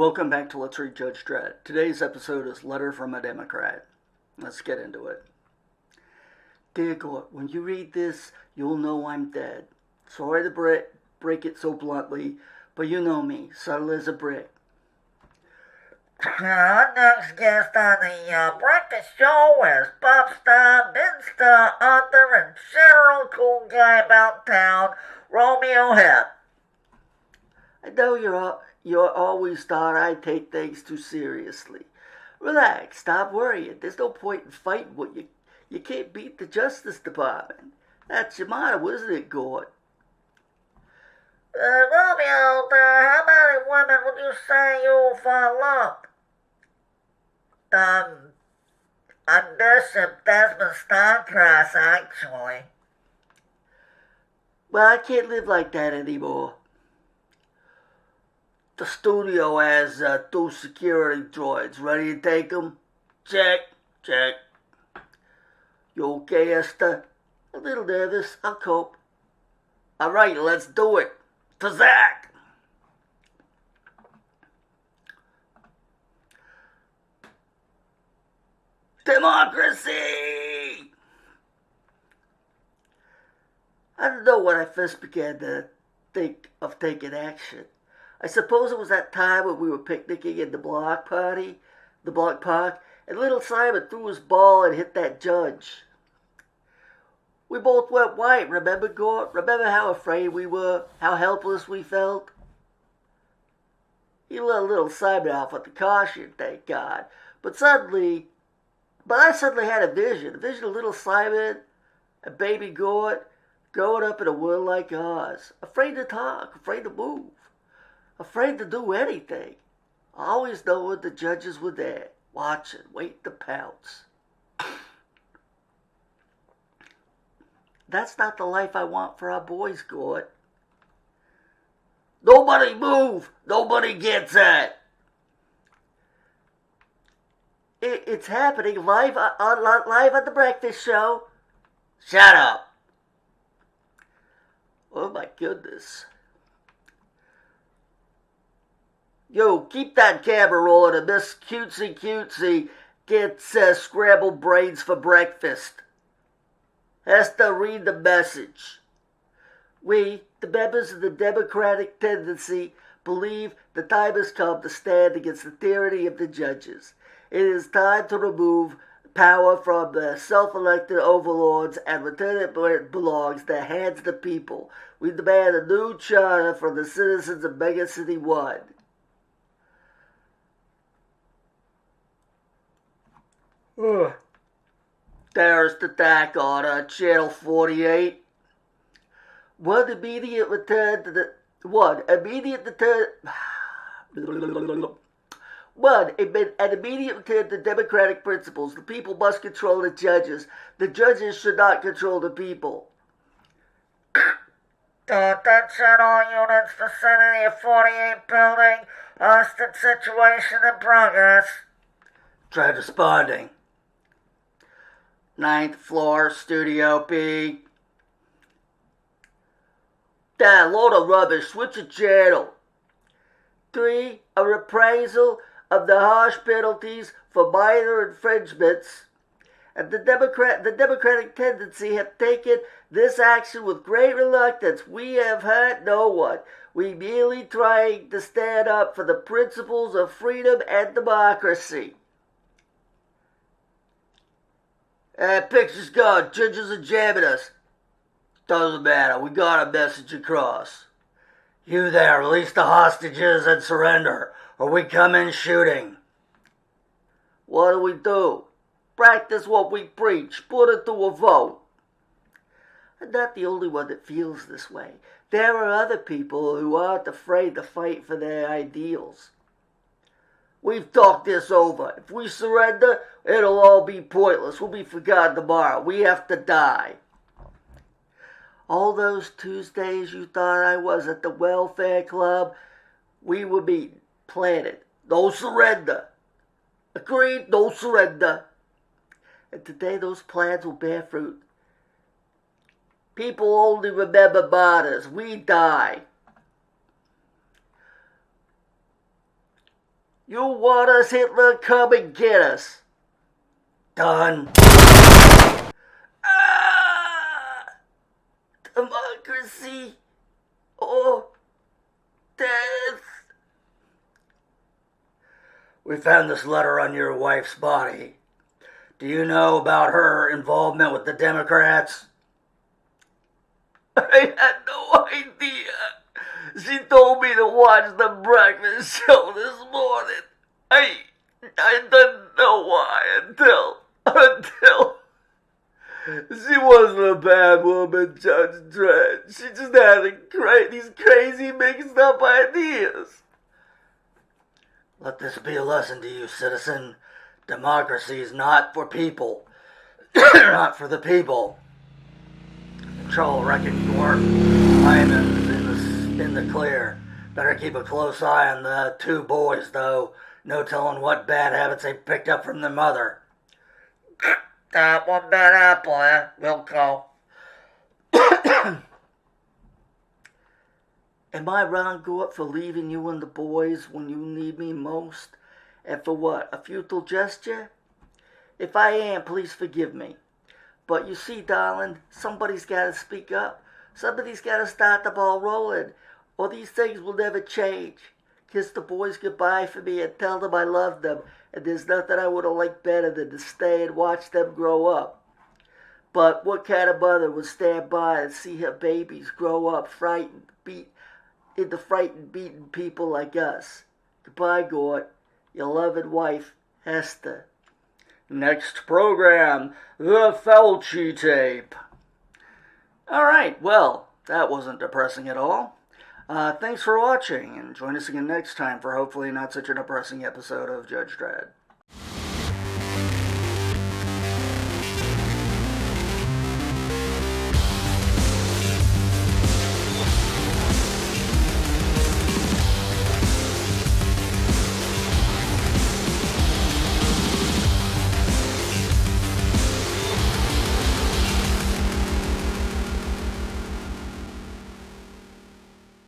Welcome back to Let's Read Judge Dredd. Today's episode is Letter from a Democrat. Let's get into it. Dear God, when you read this, you'll know I'm dead. Sorry to break it so bluntly, but you know me, subtle as a brick. Our next guest on the breakfast show is pop star, bin star, author, and general cool guy about town, Romeo Hip. I know you always thought I'd take things too seriously. Relax, stop worrying. There's no point in fighting what you can't beat the Justice Department. That's your motto, isn't it, Gord? Romeo, how many women would you say you've loved? I'm Bishop Desmond Starcross, actually. Well, I can't live like that anymore. The studio has 2 security droids. Ready to take them? Check. You okay, Esther? A little nervous. I'll cope. All right, let's do it. To Zach! Democracy! I don't know when I first began to think of taking action. I suppose it was that time when we were picnicking in the block park, and little Simon threw his ball and hit that judge. We both went white, remember, Gort? Remember how afraid we were, how helpless we felt? He let little Simon off with the caution, thank God. But I suddenly had a vision of little Simon and baby Gort growing up in a world like ours, afraid to talk, afraid to move. Afraid to do anything. Always knowing the judges were there, watching, waiting to pounce. That's not the life I want for our boys, Gort. Nobody move! Nobody gets that! It's happening live on the breakfast show. Shut up! Oh my goodness. Yo, keep that camera rolling and Miss Cutesy gets scrambled brains for breakfast. Has to read the message. We, the members of the Democratic tendency, believe the time has come to stand against the tyranny of the judges. It is time to remove power from the self-elected overlords and return it where it belongs, the hands of the people. We demand a new charter for the citizens of Megacity 1. Terrorist attack on Channel 48. An immediate return to the democratic principles. The people must control the judges. The judges should not control the people. Attention all units, vicinity of 48 building. Hostage situation in progress. Dredd responding. 9th floor, Studio B. That load of rubbish, switch a channel. 3. A reprisal of the harsh penalties for minor infringements. And the Democratic tendency have taken this action with great reluctance. We have hurt no one. We merely trying to stand up for the principles of freedom and democracy. Picture's gone. Judges are jamming us. Doesn't matter. We got a message across. You there, release the hostages and surrender, or we come in shooting. What do? Practice what we preach. Put it to a vote. I'm not the only one that feels this way. There are other people who aren't afraid to fight for their ideals. We've talked this over. If we surrender, it'll all be pointless. We'll be forgotten tomorrow. We have to die. All those Tuesdays you thought I was at the welfare club, we were meeting. Planted. No surrender. Agreed, no surrender. And today those plans will bear fruit. People only remember martyrs. We die. You want us, Hitler? Come and get us. Done. Ah! Democracy or death. We found this letter on your wife's body. Do you know about her involvement with the Democrats? I had no idea. She told me to watch the breakfast show this morning. I didn't know why until she wasn't a bad woman, Judge Dredd. She just had these crazy mixed up ideas. Let this be a lesson to you, citizen. Democracy is not for people. Not for the people. Control wrecking work. Hyman's in the clear. Better keep a close eye on the two boys, though. No telling what bad habits they picked up from their mother. One bad apple, eh? We'll go. Am I wrong, Gort, for leaving you and the boys when you need me most? And for what, a futile gesture? If I am, please forgive me. But you see, darling, somebody's got to speak up. Somebody's got to start the ball rolling, or these things will never change. Kiss the boys goodbye for me and tell them I love them, and there's nothing I would have liked better than to stay and watch them grow up. But what kind of mother would stand by and see her babies grow up into frightened, beaten people like us? Goodbye, Gort. Your loving wife, Hester. Next program, the Fauci tape. Alright, well, that wasn't depressing at all. Thanks for watching, and join us again next time for hopefully not such a depressing episode of Judge Dredd.